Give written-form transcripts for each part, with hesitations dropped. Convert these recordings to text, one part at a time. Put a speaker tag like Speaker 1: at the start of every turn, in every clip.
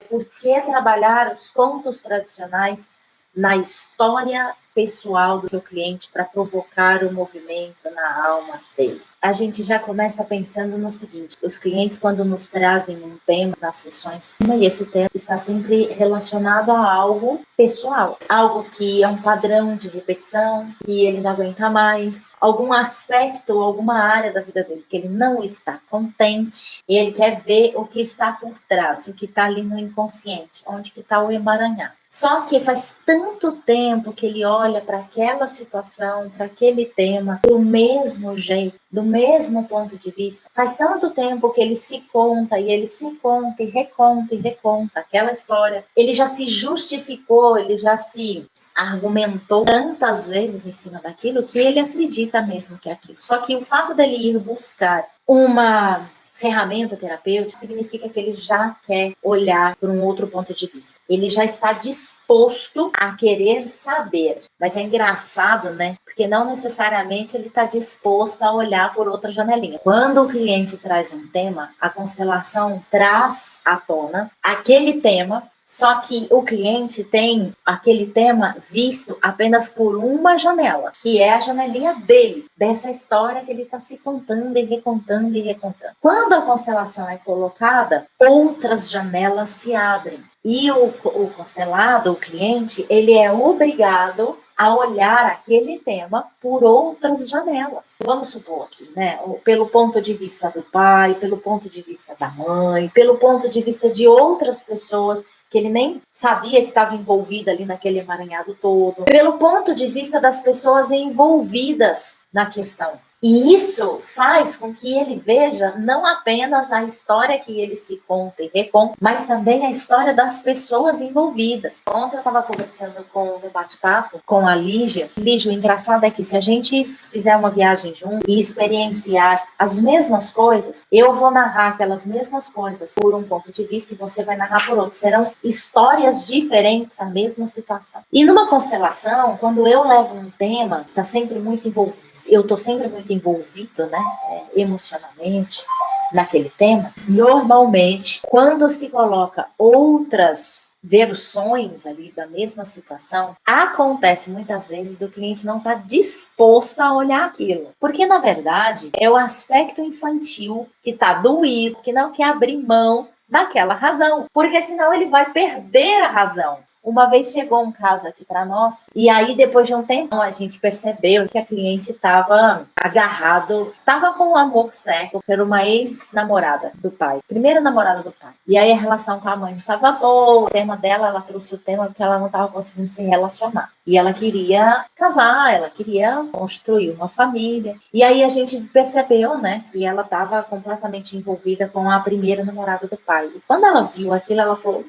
Speaker 1: por que trabalhar os contos tradicionais na história pessoal do seu cliente para provocar o movimento na alma dele. A gente já começa pensando no seguinte: os clientes, quando nos trazem um tema nas sessões, e esse tema está sempre relacionado a algo pessoal, algo que é um padrão de repetição, que ele não aguenta mais, algum aspecto, alguma área da vida dele que ele não está contente, e ele quer ver o que está por trás, o que está ali no inconsciente, onde que está o emaranhado. Só que faz tanto tempo que ele olha para aquela situação, para aquele tema, do mesmo jeito, do mesmo ponto de vista. Faz tanto tempo que ele se conta e ele se conta e reconta aquela história. Ele já se justificou, ele já se argumentou tantas vezes em cima daquilo que ele acredita mesmo que é aquilo. Só que o fato dele ir buscar uma ferramenta terapêutica significa que ele já quer olhar por um outro ponto de vista. Ele já está disposto a querer saber. Mas é engraçado, né? Porque não necessariamente ele está disposto a olhar por outra janelinha. Quando o cliente traz um tema, a constelação traz à tona aquele tema. Só que o cliente tem aquele tema visto apenas por uma janela, que é a janelinha dele, dessa história que ele está se contando e recontando e recontando. Quando a constelação é colocada, outras janelas se abrem. E o constelado, o cliente, ele é obrigado a olhar aquele tema por outras janelas. Vamos supor aqui, né? Pelo ponto de vista do pai, pelo ponto de vista da mãe, pelo ponto de vista de outras pessoas que ele nem sabia que estava envolvida ali naquele emaranhado todo, pelo ponto de vista das pessoas envolvidas na questão. E isso faz com que ele veja não apenas a história que ele se conta e reconta, mas também a história das pessoas envolvidas. Ontem eu estava conversando no bate-papo com a Lígia. Lígia, o engraçado é que se a gente fizer uma viagem junto e experienciar as mesmas coisas, eu vou narrar aquelas mesmas coisas por um ponto de vista e você vai narrar por outro. Serão histórias diferentes da mesma situação. E numa constelação, quando eu levo um tema, está sempre muito envolvido, eu estou sempre muito envolvido, né, emocionalmente, naquele tema. Normalmente, quando se coloca outras versões ali da mesma situação, acontece muitas vezes do cliente não estar disposto a olhar aquilo. Porque, na verdade, é o aspecto infantil que está doído, que não quer abrir mão daquela razão. Porque senão ele vai perder a razão. Uma vez chegou um caso aqui para nós, e aí depois de um tempo a gente percebeu que a cliente estava agarrado, estava com um amor cego por uma ex-namorada do pai, primeira namorada do pai. E aí a relação com a mãe não estava boa, o tema dela, ela trouxe o tema porque ela não estava conseguindo se relacionar. E ela queria casar, ela queria construir uma família. E aí a gente percebeu, né, que ela estava completamente envolvida com a primeira namorada do pai. E quando ela viu aquilo, ela falou,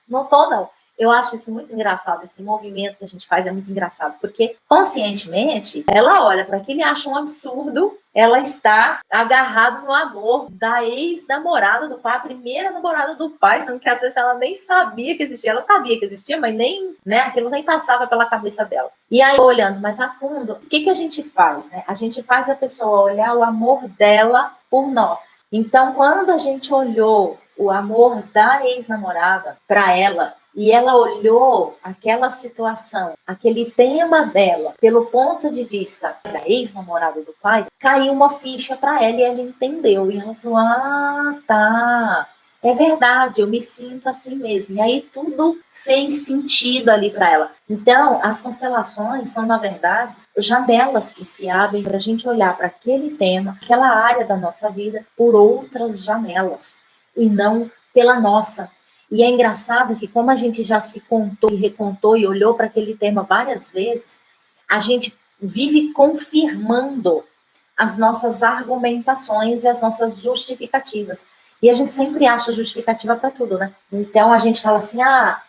Speaker 1: não tô não. Eu acho isso muito engraçado, esse movimento que a gente faz é muito engraçado, porque conscientemente ela olha para aquilo e acha um absurdo ela está agarrada no amor da ex-namorada do pai, a primeira namorada do pai, sendo que às vezes ela nem sabia que existia, ela sabia que existia, mas nem, né, aquilo nem passava pela cabeça dela. E aí, olhando mais a fundo, o que a gente faz, né? A gente faz a pessoa olhar o amor dela por nós. Então, quando a gente olhou o amor da ex-namorada para ela, e ela olhou aquela situação, aquele tema dela, pelo ponto de vista da ex-namorada do pai, caiu uma ficha para ela e ela entendeu. E ela falou, tá, é verdade, eu me sinto assim mesmo. E aí tudo fez sentido ali para ela. Então, as constelações são, na verdade, janelas que se abrem para a gente olhar para aquele tema, aquela área da nossa vida, por outras janelas, e não pela nossa. E é engraçado que, como a gente já se contou e recontou e olhou para aquele tema várias vezes, a gente vive confirmando as nossas argumentações e as nossas justificativas. E a gente sempre acha justificativa para tudo, né? Então a gente fala assim,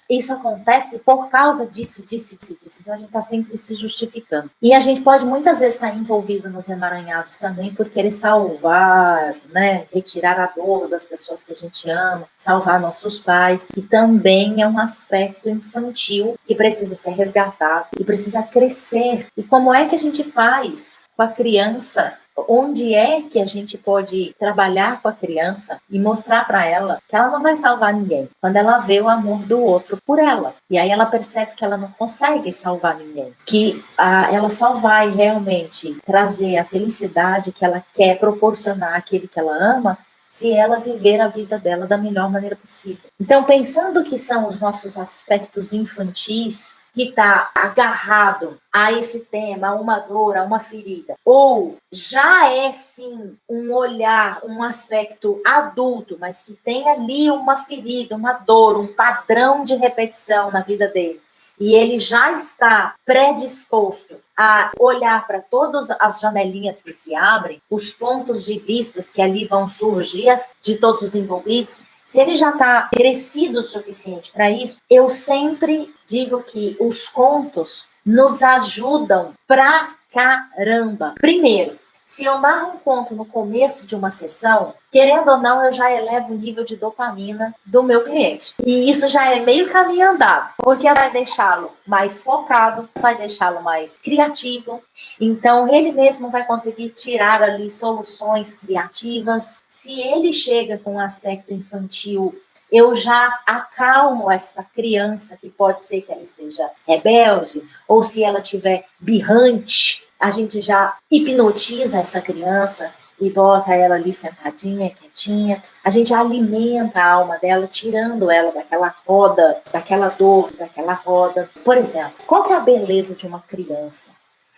Speaker 1: isso acontece por causa disso, disso, disso, disso. Então a gente está sempre se justificando. E a gente pode muitas vezes estar envolvido nos emaranhados também por querer salvar, né? Retirar a dor das pessoas que a gente ama, salvar nossos pais, que também é um aspecto infantil que precisa ser resgatado e precisa crescer. E como é que a gente faz com a criança onde é que a gente pode trabalhar com a criança e mostrar para ela que ela não vai salvar ninguém, quando ela vê o amor do outro por ela. E aí ela percebe que ela não consegue salvar ninguém, que ela só vai realmente trazer a felicidade que ela quer proporcionar àquele que ela ama se ela viver a vida dela da melhor maneira possível. Então, pensando que são os nossos aspectos infantis, que está agarrado a esse tema, a uma dor, a uma ferida, ou já é sim um olhar, um aspecto adulto, mas que tem ali uma ferida, uma dor, um padrão de repetição na vida dele, e ele já está predisposto a olhar para todas as janelinhas que se abrem, os pontos de vista que ali vão surgir de todos os envolvidos, se ele já está crescido o suficiente para isso, eu sempre digo que os contos nos ajudam pra caramba. Primeiro, se eu narro um conto no começo de uma sessão, querendo ou não, eu já elevo o nível de dopamina do meu cliente. E isso já é meio caminho andado, porque vai deixá-lo mais focado, vai deixá-lo mais criativo. Então, ele mesmo vai conseguir tirar ali soluções criativas. Se ele chega com um aspecto infantil, eu já acalmo essa criança, que pode ser que ela esteja rebelde, ou se ela estiver birrante, a gente já hipnotiza essa criança e bota ela ali sentadinha, quietinha. A gente alimenta a alma dela, tirando ela daquela roda, daquela dor, daquela roda. Por exemplo, qual que é a beleza de uma criança?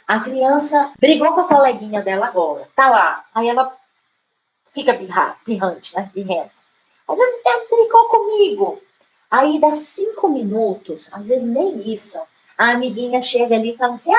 Speaker 1: A criança brigou com a coleguinha dela agora, tá lá, aí ela fica birrante, né? Birrenta. Mas ela brigou comigo. Aí dá 5 minutos, às vezes nem isso, a amiguinha chega ali e fala assim,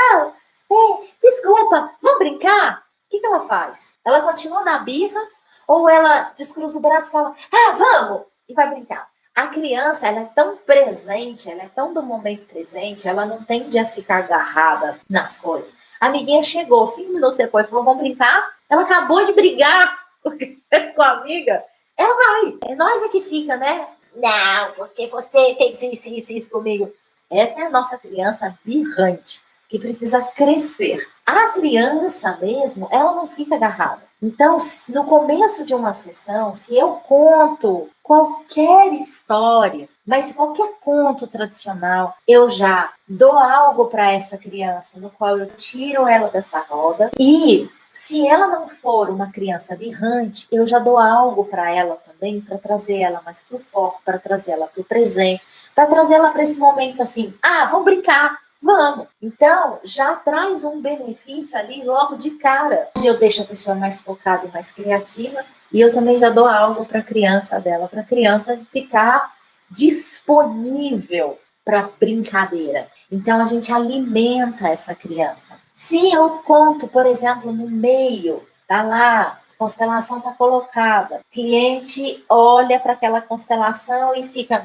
Speaker 1: desculpa, vamos brincar? O que ela faz? Ela continua na birra ou ela descruza o braço e fala, vamos, e vai brincar? A criança, ela é tão presente, ela é tão do momento presente, ela não tende a ficar agarrada nas coisas. A amiguinha chegou 5 minutos depois, falou, vamos brincar? Ela acabou de brigar com a amiga, ela vai. É nós que fica, né? Não, porque você fez isso comigo. Essa é a nossa criança birrante, que precisa crescer. A criança mesmo, ela não fica agarrada. Então, no começo de uma sessão, se eu conto qualquer história, mas qualquer conto tradicional, eu já dou algo para essa criança, no qual eu tiro ela dessa roda. E se ela não for uma criança birrante, eu já dou algo para ela também, para trazer ela mais para o foco, para trazer ela para o presente, para trazer ela para esse momento assim, vamos brincar, vamos. Então, já traz um benefício ali logo de cara. Eu deixo a pessoa mais focada e mais criativa, e eu também já dou algo para a criança dela, para a criança ficar disponível para brincadeira. Então, a gente alimenta essa criança. Se eu conto, por exemplo, no meio, tá lá, a constelação está colocada, o cliente olha para aquela constelação e fica,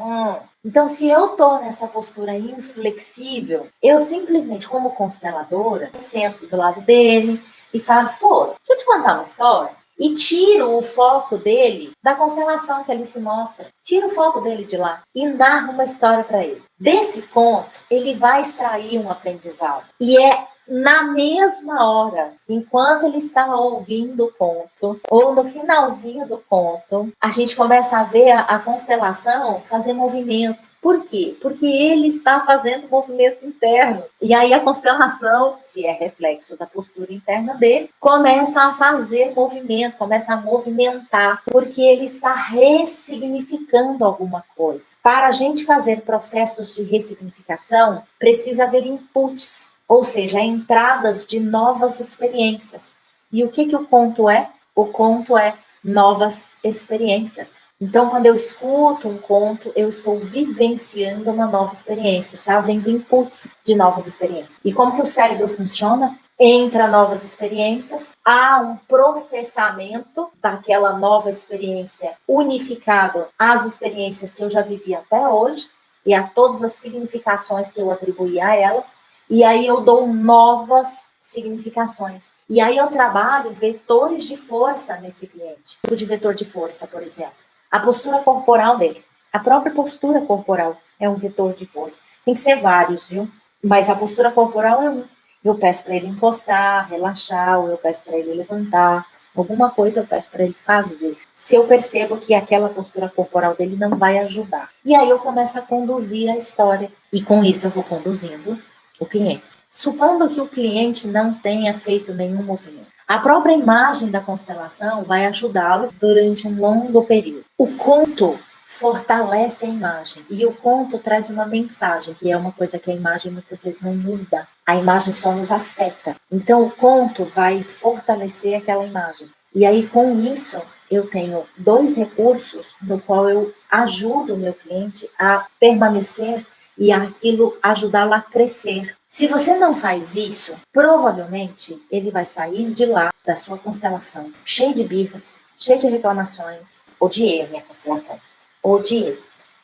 Speaker 1: Então, se eu estou nessa postura inflexível, eu simplesmente, como consteladora, sento do lado dele e falo, deixa eu te contar uma história. E tiro o foco dele da constelação que ele se mostra. Tiro o foco dele de lá e narro uma história para ele. Desse conto, ele vai extrair um aprendizado. E é na mesma hora, enquanto ele está ouvindo o conto, ou no finalzinho do conto, a gente começa a ver a constelação fazer movimento. Por quê? Porque ele está fazendo movimento interno. E aí a constelação, se é reflexo da postura interna dele, começa a fazer movimento, começa a movimentar, porque ele está ressignificando alguma coisa. Para a gente fazer processos de ressignificação, precisa haver inputs, ou seja, entradas de novas experiências. E o que o conto é? O conto é novas experiências. Então, quando eu escuto um conto, eu estou vivenciando uma nova experiência, está havendo inputs de novas experiências. E como que o cérebro funciona? Entra novas experiências, há um processamento daquela nova experiência unificado às experiências que eu já vivi até hoje e a todas as significações que eu atribuí a elas, e aí eu dou novas significações. E aí eu trabalho vetores de força nesse cliente. Tipo de vetor de força, por exemplo. A postura corporal dele. A própria postura corporal é um vetor de força. Tem que ser vários, viu? Mas a postura corporal é um. Eu peço para ele encostar, relaxar, ou eu peço para ele levantar. Alguma coisa eu peço para ele fazer. Se eu percebo que aquela postura corporal dele não vai ajudar. E aí eu começo a conduzir a história. E com isso eu vou conduzindo o cliente. Supondo que o cliente não tenha feito nenhum movimento. A própria imagem da constelação vai ajudá-lo durante um longo período. O conto fortalece a imagem. E o conto traz uma mensagem, que é uma coisa que a imagem muitas vezes não nos dá. A imagem só nos afeta. Então, o conto vai fortalecer aquela imagem. E aí, com isso, eu tenho 2 recursos no qual eu ajudo o meu cliente a permanecer e aquilo ajudá-lo a crescer. Se você não faz isso, provavelmente ele vai sair de lá, da sua constelação, cheio de birras, cheio de reclamações. Odiei a minha constelação. Odiei.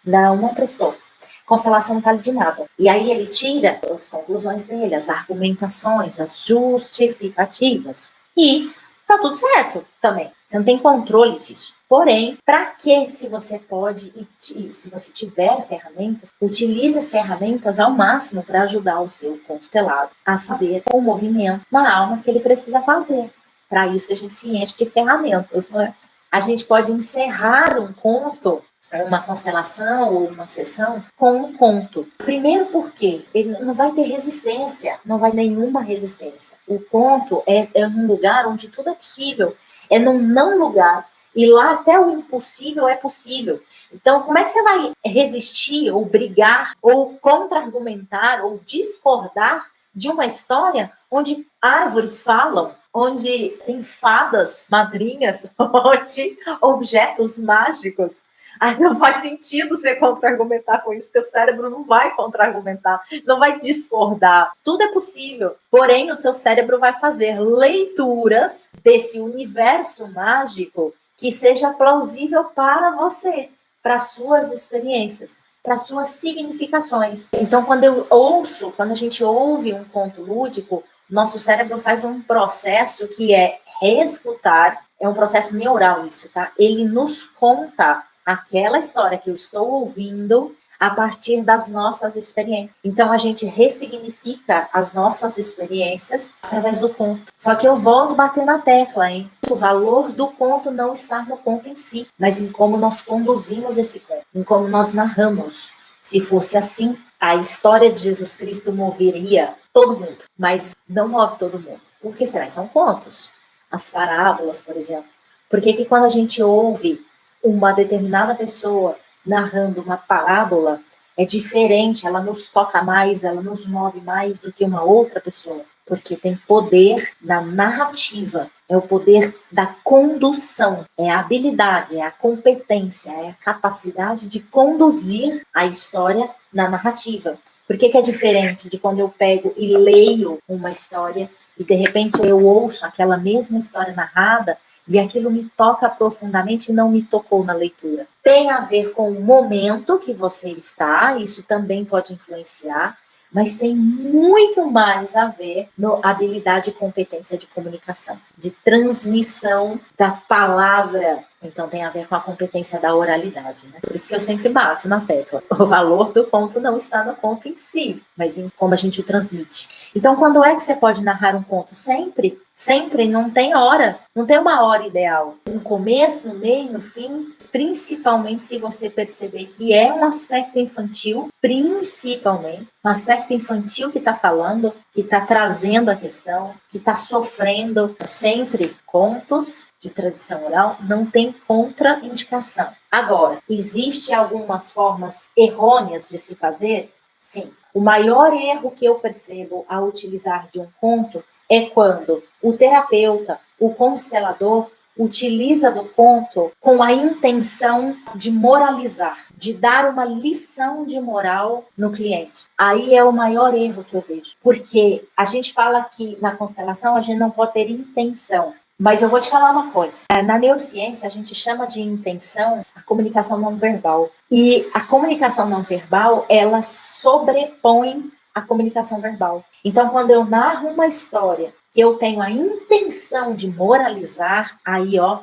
Speaker 1: Não prestou. Constelação não vale de nada. E aí ele tira as conclusões dele, as argumentações, as justificativas. E tá tudo certo também. Você não tem controle disso. Porém, para que, se você pode e se você tiver ferramentas, utilize as ferramentas ao máximo para ajudar o seu constelado a fazer o movimento na alma que ele precisa fazer. Para isso a gente se enche de ferramentas, não é? A gente pode encerrar um conto, uma constelação ou uma sessão com um conto. Primeiro porque ele não vai ter resistência, não vai nenhuma resistência. O conto é um lugar onde tudo é possível, é num não lugar. E lá até o impossível é possível. Então, como é que você vai resistir, ou brigar, ou contra-argumentar, ou discordar de uma história onde árvores falam, onde tem fadas madrinhas, onde objetos mágicos? Aí não faz sentido você contra-argumentar com isso. Teu cérebro não vai contra-argumentar, não vai discordar. Tudo é possível. Porém, o teu cérebro vai fazer leituras desse universo mágico que seja plausível para você, para suas experiências, para suas significações. Então, quando a gente ouve um conto lúdico, nosso cérebro faz um processo que é reescutar, é um processo neural isso, tá? Ele nos conta aquela história que eu estou ouvindo a partir das nossas experiências. Então, a gente ressignifica as nossas experiências através do conto. Só que eu volto a bater na tecla, hein? O valor do conto não está no conto em si, mas em como nós conduzimos esse conto, em como nós narramos. Se fosse assim, a história de Jesus Cristo moveria todo mundo, mas não move todo mundo. Por que será? São contos. As parábolas, por exemplo. Por que quando a gente ouve uma determinada pessoa narrando uma parábola, é diferente, ela nos toca mais, ela nos move mais do que uma outra pessoa? Porque tem poder na narrativa, é o poder da condução, é a habilidade, é a competência, é a capacidade de conduzir a história na narrativa. Por que é diferente de quando eu pego e leio uma história e de repente eu ouço aquela mesma história narrada e aquilo me toca profundamente e não me tocou na leitura? Tem a ver com o momento que você está, isso também pode influenciar, mas tem muito mais a ver na habilidade e competência de comunicação, de transmissão da palavra. Então tem a ver com a competência da oralidade, né? Por isso que eu sempre bato na tecla. O valor do conto não está no conto em si, mas em como a gente o transmite. Então, quando é que você pode narrar um conto? Sempre. Sempre, não tem hora. Não tem uma hora ideal. No começo, no meio, no fim. Principalmente se você perceber que é um aspecto infantil, principalmente, um aspecto infantil que está falando, que está trazendo a questão, que está sofrendo. Sempre contos de tradição oral não tem contraindicação. Agora, existem algumas formas errôneas de se fazer? Sim. O maior erro que eu percebo ao utilizar de um conto é quando o terapeuta, o constelador, utiliza do conto com a intenção de moralizar, de dar uma lição de moral no cliente. Aí é o maior erro que eu vejo, porque a gente fala que na constelação a gente não pode ter intenção. Mas eu vou te falar uma coisa. Na neurociência, a gente chama de intenção a comunicação não verbal. E a comunicação não verbal, ela sobrepõe a comunicação verbal. Então, quando eu narro uma história que eu tenho a intenção de moralizar, aí, ó,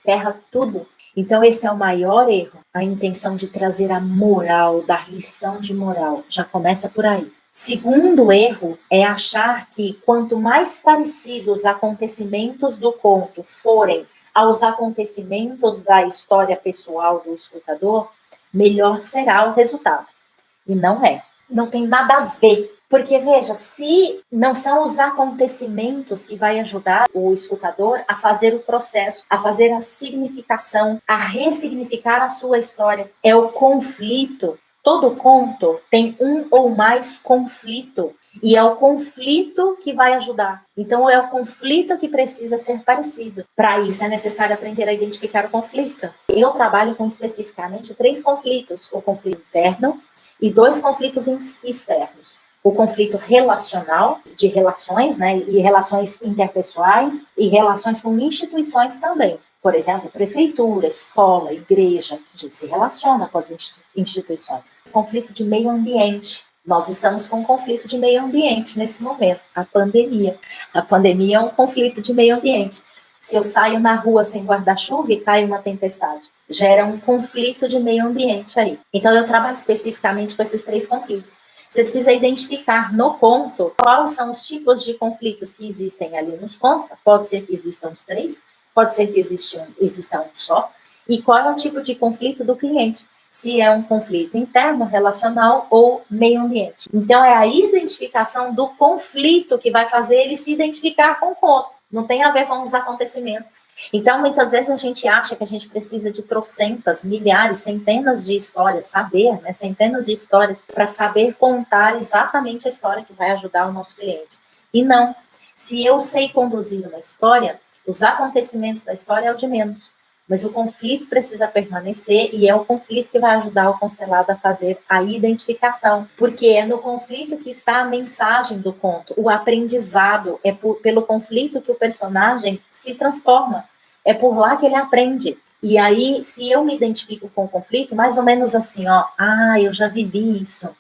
Speaker 1: ferra tudo. Então, esse é o maior erro. A intenção de trazer a moral, dar lição de moral. Já começa por aí. Segundo erro é achar que quanto mais parecidos os acontecimentos do conto forem aos acontecimentos da história pessoal do escutador, melhor será o resultado. E não é. Não tem nada a ver. Porque, veja, se não são os acontecimentos que vai ajudar o escutador a fazer o processo, a fazer a significação, a ressignificar a sua história, é o conflito. Todo conto tem um ou mais conflito. E é o conflito que vai ajudar. Então, é o conflito que precisa ser parecido. Para isso, é necessário aprender a identificar o conflito. Eu trabalho com especificamente 3 conflitos. O conflito interno e 2 conflitos externos. O conflito relacional, de relações, né, e relações interpessoais, e relações com instituições também. Por exemplo, prefeitura, escola, igreja, a gente se relaciona com as instituições. Conflito de meio ambiente. Nós estamos com um conflito de meio ambiente nesse momento, a pandemia. A pandemia é um conflito de meio ambiente. Se eu saio na rua sem guarda-chuva e cai uma tempestade, gera um conflito de meio ambiente aí. Então, eu trabalho especificamente com esses 3 conflitos. Você precisa identificar no conto quais são os tipos de conflitos que existem ali nos contos. Pode ser que existam os 3, pode ser que exista um só. E qual é o tipo de conflito do cliente? Se é um conflito interno, relacional ou meio ambiente. Então, é a identificação do conflito que vai fazer ele se identificar com o conto. Não tem a ver com os acontecimentos. Então, muitas vezes a gente acha que a gente precisa de trocentas, milhares, centenas de histórias, saber, né, centenas de histórias, para saber contar exatamente a história que vai ajudar o nosso cliente. E não. Se eu sei conduzir uma história, os acontecimentos da história é o de menos. Mas o conflito precisa permanecer e é o conflito que vai ajudar o constelado a fazer a identificação. Porque é no conflito que está a mensagem do conto. O aprendizado é pelo conflito que o personagem se transforma. É por lá que ele aprende. E aí, se eu me identifico com o conflito, mais ou menos assim, ó, eu já vivi isso.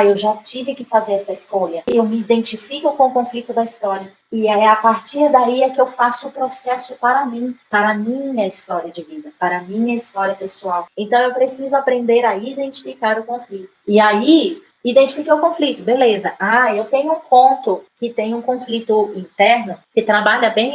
Speaker 1: Eu já tive que fazer essa escolha. Eu me identifico com o conflito da história. E é a partir daí é que eu faço o processo para mim, para a minha história de vida, para a minha história pessoal. Então, eu preciso aprender a identificar o conflito. E aí, identifiquei o conflito, beleza. Eu tenho um conto que tem um conflito interno, que trabalha bem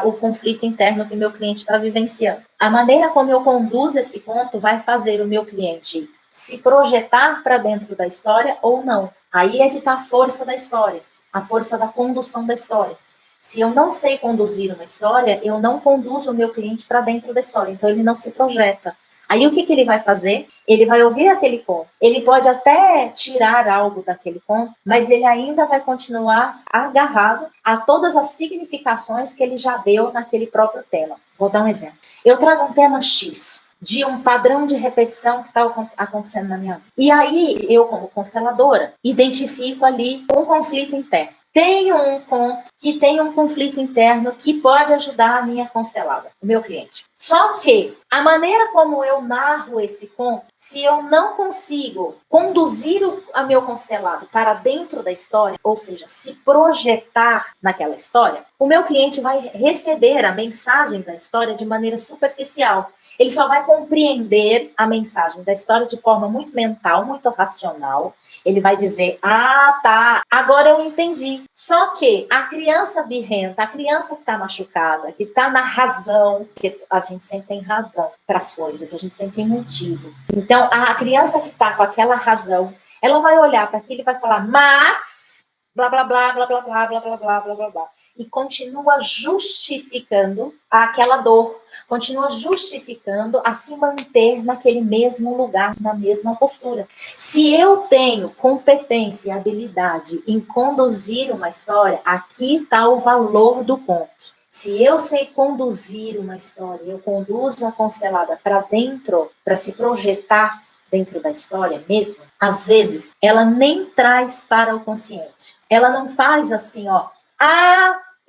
Speaker 1: o conflito interno que o meu cliente está vivenciando. A maneira como eu conduzo esse conto vai fazer o meu cliente se projetar para dentro da história ou não. Aí é que está a força da história, a força da condução da história. Se eu não sei conduzir uma história, eu não conduzo o meu cliente para dentro da história, então ele não se projeta. Aí o que ele vai fazer? Ele vai ouvir aquele conto. Ele pode até tirar algo daquele conto, mas ele ainda vai continuar agarrado a todas as significações que ele já deu naquele próprio tema. Vou dar um exemplo. Eu trago um tema X, de um padrão de repetição que está acontecendo na minha vida. E aí, eu, como consteladora, identifico ali um conflito interno. Tenho um conto que tem um conflito interno que pode ajudar a minha constelada, o meu cliente. Só que a maneira como eu narro esse conto, se eu não consigo conduzir o meu constelado para dentro da história, ou seja, se projetar naquela história, o meu cliente vai receber a mensagem da história de maneira superficial. Ele só vai compreender a mensagem da história de forma muito mental, muito racional. Ele vai dizer, tá, agora eu entendi. Só que a criança birrenta, a criança que está machucada, que está na razão, porque a gente sempre tem razão para as coisas, a gente sempre tem motivo. Então, a criança que está com aquela razão, ela vai olhar para aquilo e vai falar, mas, blá, blá, blá, blá, blá, blá, blá, blá, blá, blá, blá, blá. E continua justificando aquela dor, continua justificando a se manter naquele mesmo lugar, na mesma postura. Se eu tenho competência e habilidade em conduzir uma história, aqui está o valor do ponto. Se eu sei conduzir uma história, eu conduzo a constelada para dentro, para se projetar dentro da história mesmo, às vezes ela nem traz para o consciente. Ela não faz assim,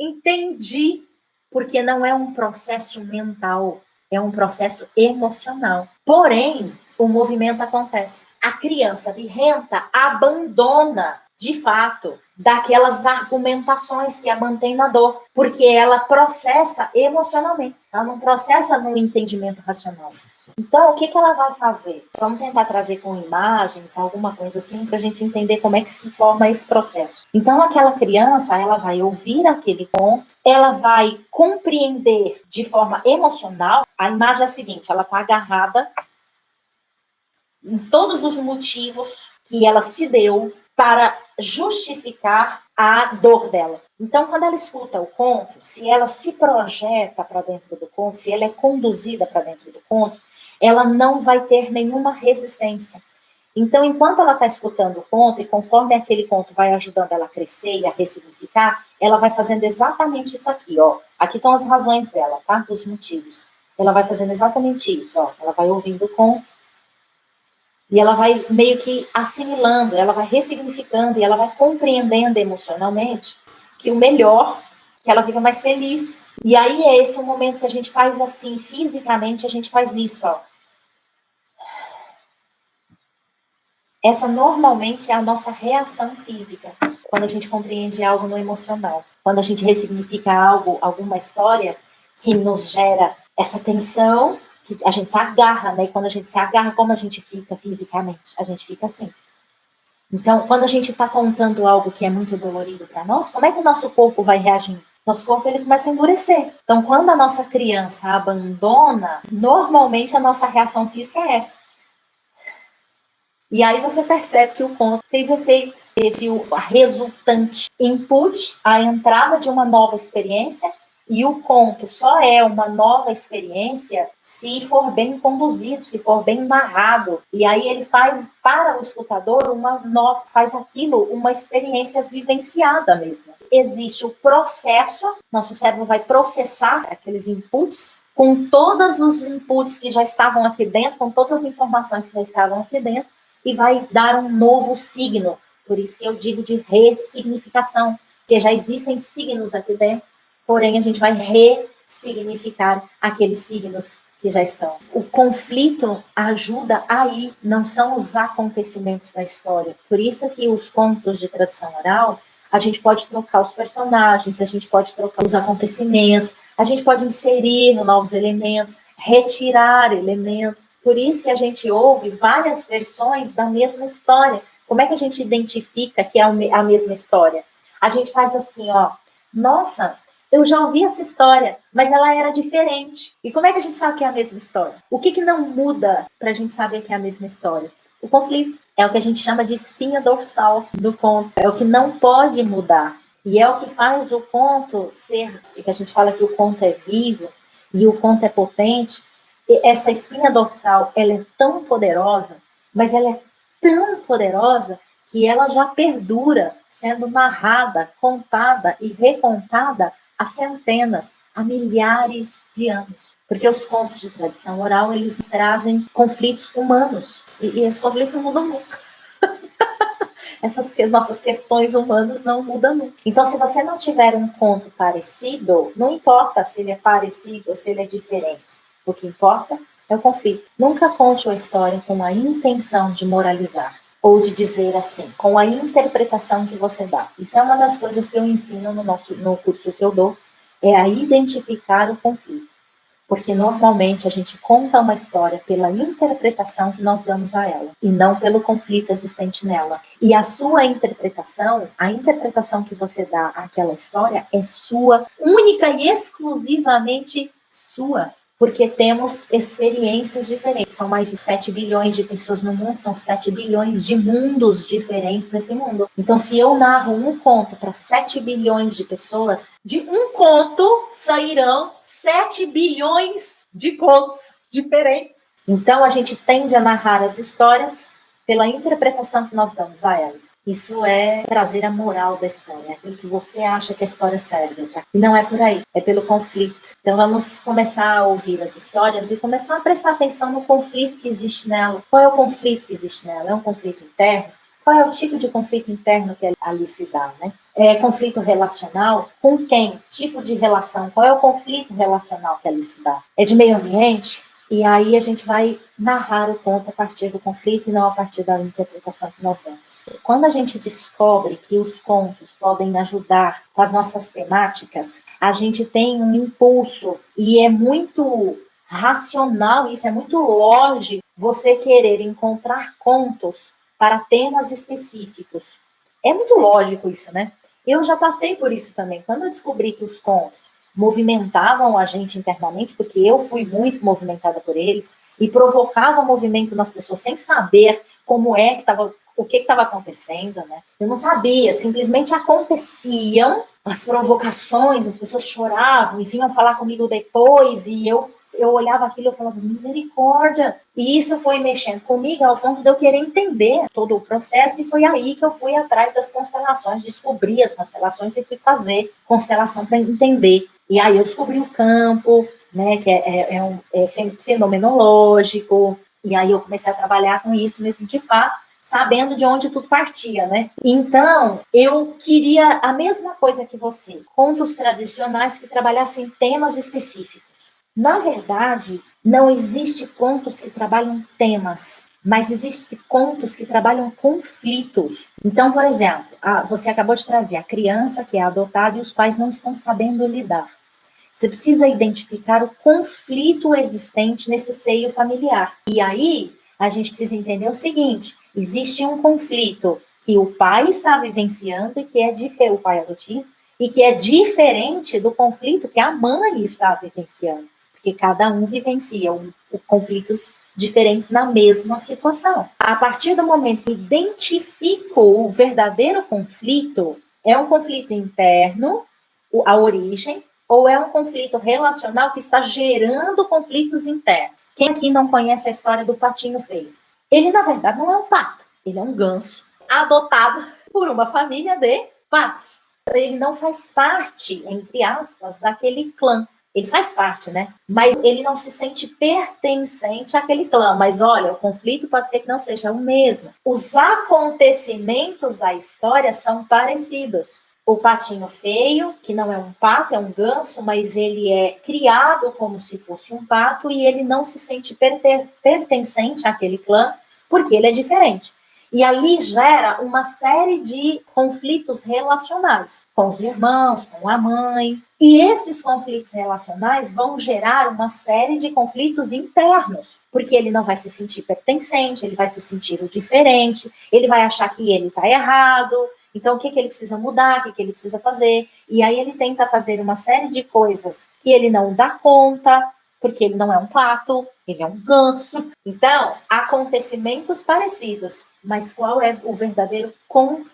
Speaker 1: entendi, porque não é um processo mental, é um processo emocional. Porém, o movimento acontece. A criança birrenta abandona, de fato, daquelas argumentações que a mantém na dor, porque ela processa emocionalmente, ela não processa no entendimento racional. Então, o que ela vai fazer? Vamos tentar trazer com imagens, alguma coisa assim, para a gente entender como é que se forma esse processo. Então, aquela criança, ela vai ouvir aquele conto, ela vai compreender de forma emocional. A imagem é a seguinte, ela está agarrada em todos os motivos que ela se deu para justificar a dor dela. Então, quando ela escuta o conto, se ela se projeta para dentro do conto, se ela é conduzida para dentro do conto, ela não vai ter nenhuma resistência. Então, enquanto ela está escutando o conto, e conforme aquele conto vai ajudando ela a crescer e a ressignificar, ela vai fazendo exatamente isso aqui, ó. Aqui estão as razões dela, tá? Os motivos. Ela vai fazendo exatamente isso, ó. Ela vai ouvindo o conto, e ela vai meio que assimilando, ela vai ressignificando, e ela vai compreendendo emocionalmente que o melhor, que ela fica mais feliz. E aí é esse o momento que a gente faz assim, fisicamente a gente faz isso, ó. Essa normalmente é a nossa reação física, quando a gente compreende algo no emocional. Quando a gente ressignifica algo, alguma história que nos gera essa tensão, que a gente se agarra, né? E quando a gente se agarra, como a gente fica fisicamente? A gente fica assim. Então, quando a gente está contando algo que é muito dolorido para nós, como é que o nosso corpo vai reagir? Nosso corpo ele começa a endurecer. Então, quando a nossa criança abandona, normalmente a nossa reação física é essa. E aí você percebe que o conto fez efeito, teve a resultante input, a entrada de uma nova experiência, e o conto só é uma nova experiência se for bem conduzido, se for bem narrado. E aí ele faz para o escutador faz aquilo uma experiência vivenciada mesmo. Existe o processo, nosso cérebro vai processar aqueles inputs com todos os inputs que já estavam aqui dentro, com todas as informações que já estavam aqui dentro, e vai dar um novo signo. Por isso que eu digo de ressignificação, porque já existem signos aqui dentro, porém a gente vai ressignificar aqueles signos que já estão. O conflito ajuda aí, não são os acontecimentos da história. Por isso que os contos de tradição oral, a gente pode trocar os personagens, a gente pode trocar os acontecimentos, a gente pode inserir novos elementos, retirar elementos. Por isso que a gente ouve várias versões da mesma história. Como é que a gente identifica que é a mesma história? A gente faz assim, ó, nossa, eu já ouvi essa história, mas ela era diferente. E como é que a gente sabe que é a mesma história? O que não muda para a gente saber que é a mesma história? O conflito. É o que a gente chama de espinha dorsal do conto. É o que não pode mudar. E é o que faz o conto ser, que a gente fala que o conto é vivo e o conto é potente. E essa espinha dorsal, ela é tão poderosa, mas ela é tão poderosa que ela já perdura, sendo narrada, contada e recontada há centenas, há milhares de anos. Porque os contos de tradição oral, eles trazem conflitos humanos. E esses conflitos não mudam nunca. Essas nossas questões humanas não mudam nunca. Então, se você não tiver um conto parecido, não importa se ele é parecido ou se ele é diferente. O que importa é o conflito. Nunca conte uma história com a intenção de moralizar ou de dizer assim, com a interpretação que você dá. Isso é uma das coisas que eu ensino no curso que eu dou, é a identificar o conflito. Porque normalmente a gente conta uma história pela interpretação que nós damos a ela, e não pelo conflito existente nela. E a sua interpretação, a interpretação que você dá àquela história é sua, única e exclusivamente sua. Porque temos experiências diferentes. São mais de 7 bilhões de pessoas no mundo, são 7 bilhões de mundos diferentes nesse mundo. Então, se eu narro um conto para 7 bilhões de pessoas, de um conto sairão 7 bilhões de contos diferentes. Então, a gente tende a narrar as histórias pela interpretação que nós damos a elas. Isso é trazer a moral da história, aquilo que você acha que a história serve. Tá? E não é por aí, é pelo conflito. Então vamos começar a ouvir as histórias e começar a prestar atenção no conflito que existe nela. Qual é o conflito que existe nela? É um conflito interno? Qual é o tipo de conflito interno que ali se dá, né? É conflito relacional? Com quem? Tipo de relação? Qual é o conflito relacional que ali se dá? É de meio ambiente? E aí a gente vai narrar o conto a partir do conflito e não a partir da interpretação que nós damos. Quando a gente descobre que os contos podem ajudar com as nossas temáticas, a gente tem um impulso e é muito racional, isso é muito lógico, você querer encontrar contos para temas específicos. É muito lógico isso, né? Eu já passei por isso também. Quando eu descobri que os contos movimentavam a gente internamente, porque eu fui muito movimentada por eles, e provocavam movimento nas pessoas sem saber como é que estava, o que estava acontecendo, né? Eu não sabia, simplesmente aconteciam as provocações, as pessoas choravam e vinham falar comigo depois, e eu olhava aquilo e eu falava, misericórdia. E isso foi mexendo comigo ao ponto de eu querer entender todo o processo, e foi aí que eu fui atrás das constelações, descobri as constelações e fui fazer constelação para entender. E aí eu descobri o campo, né, que é fenomenológico, e aí eu comecei a trabalhar com isso mesmo de fato, sabendo de onde tudo partia, né? Então, eu queria a mesma coisa que você, contos tradicionais que trabalhassem temas específicos. Na verdade, não existe contos que trabalham temas, mas existem contos que trabalham conflitos. Então, por exemplo, você acabou de trazer a criança que é adotada e os pais não estão sabendo lidar. Você precisa identificar o conflito existente nesse seio familiar. E aí, a gente precisa entender o seguinte: existe um conflito que o pai está vivenciando e que é diferente, o pai adotivo, e que é diferente do conflito que a mãe está vivenciando. Porque cada um vivencia conflitos diferentes na mesma situação. A partir do momento que identifico o verdadeiro conflito, é um conflito interno, a origem, ou é um conflito relacional que está gerando conflitos internos? Quem aqui não conhece a história do patinho feio? Ele, na verdade, não é um pato, ele é um ganso adotado por uma família de patos. Ele não faz parte, entre aspas, daquele clã. Ele faz parte, né? Mas ele não se sente pertencente àquele clã. Mas olha, o conflito pode ser que não seja o mesmo. Os acontecimentos da história são parecidos. O patinho feio, que não é um pato, é um ganso, mas ele é criado como se fosse um pato e ele não se sente pertencente àquele clã porque ele é diferente. E ali gera uma série de conflitos relacionais com os irmãos, com a mãe. E esses conflitos relacionais vão gerar uma série de conflitos internos, porque ele não vai se sentir pertencente, ele vai se sentir o diferente, ele vai achar que ele está errado. Então, o que ele precisa mudar, o que ele precisa fazer? E aí ele tenta fazer uma série de coisas que ele não dá conta, porque ele não é um pato, ele é um ganso. Então, acontecimentos parecidos, mas qual é o verdadeiro conflito?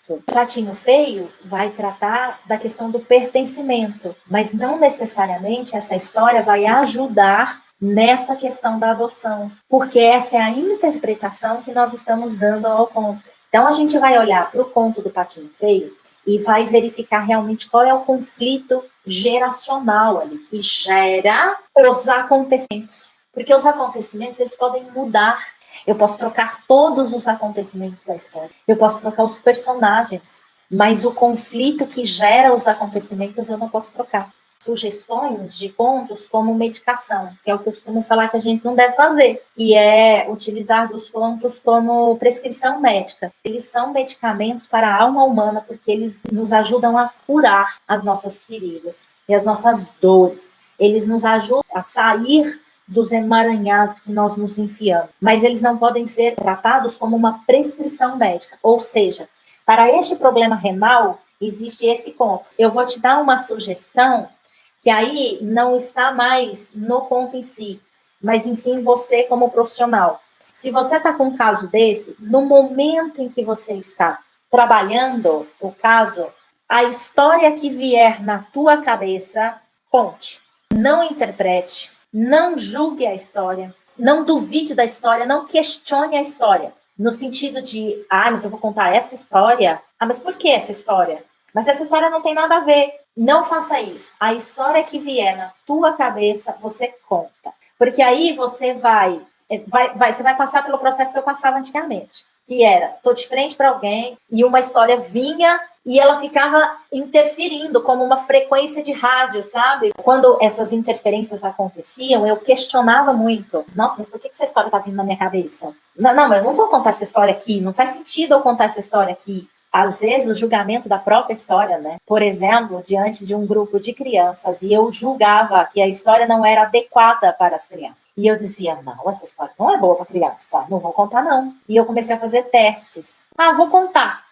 Speaker 1: O Patinho Feio vai tratar da questão do pertencimento, mas não necessariamente essa história vai ajudar nessa questão da adoção, porque essa é a interpretação que nós estamos dando ao conto. Então, a gente vai olhar para o conto do Patinho Feio e vai verificar realmente qual é o conflito geracional ali, que gera os acontecimentos. Porque os acontecimentos, eles podem mudar. Eu posso trocar todos os acontecimentos da história. Eu posso trocar os personagens. Mas o conflito que gera os acontecimentos, eu não posso trocar. Sugestões de contos como medicação, que é o que eu costumo falar que a gente não deve fazer, que é utilizar dos contos como prescrição médica. Eles são medicamentos para a alma humana porque eles nos ajudam a curar as nossas feridas e as nossas dores. Eles nos ajudam a sair dos emaranhados que nós nos enfiamos, mas eles não podem ser tratados como uma prescrição médica, ou seja, para este problema renal existe esse conto. Eu vou te dar uma sugestão que aí não está mais no conto em si, mas em si em você como profissional. Se você está com um caso desse, no momento em que você está trabalhando o caso, a história que vier na tua cabeça, conte. Não interprete, não julgue a história, não duvide da história, não questione a história. No sentido de, mas eu vou contar essa história. Mas por que essa história? Mas essa história não tem nada a ver. Não faça isso. A história que vier na tua cabeça, você conta. Porque aí você vai passar pelo processo que eu passava antigamente. Que era, tô de frente para alguém e uma história vinha e ela ficava interferindo como uma frequência de rádio, sabe? Quando essas interferências aconteciam, eu questionava muito. Nossa, mas por que essa história tá vindo na minha cabeça? Não, mas eu não vou contar essa história aqui. Não faz sentido eu contar essa história aqui. às vezes, o julgamento da própria história, né? Por exemplo, diante de um grupo de crianças, e eu julgava que a história não era adequada para as crianças. E eu dizia, não, essa história não é boa para criança, não vou contar não. E eu comecei a fazer testes. Vou contar.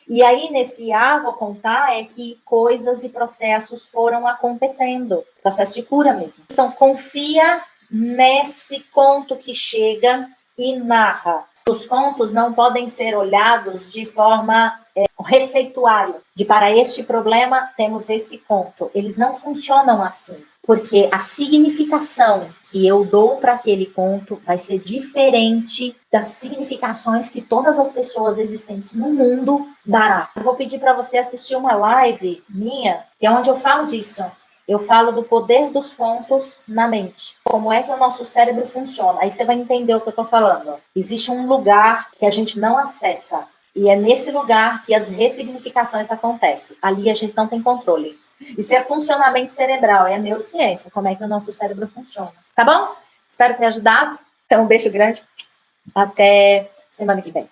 Speaker 1: E aí, nesse vou contar, é que coisas e processos foram acontecendo. Processo de cura mesmo. Então, confia nesse conto que chega e narra. Os contos não podem ser olhados de forma receituário, de para este problema temos esse conto. Eles não funcionam assim, porque a significação que eu dou para aquele conto vai ser diferente das significações que todas as pessoas existentes no mundo dará. Eu vou pedir para você assistir uma live minha, que é onde eu falo disso. Eu falo do poder dos contos na mente. Como é que o nosso cérebro funciona. Aí você vai entender o que eu estou falando. Existe um lugar que a gente não acessa. E é nesse lugar que as ressignificações acontecem. Ali a gente não tem controle. Isso é funcionamento cerebral, é neurociência. Como é que o nosso cérebro funciona. Tá bom? Espero ter ajudado. Então, um beijo grande. Até semana que vem.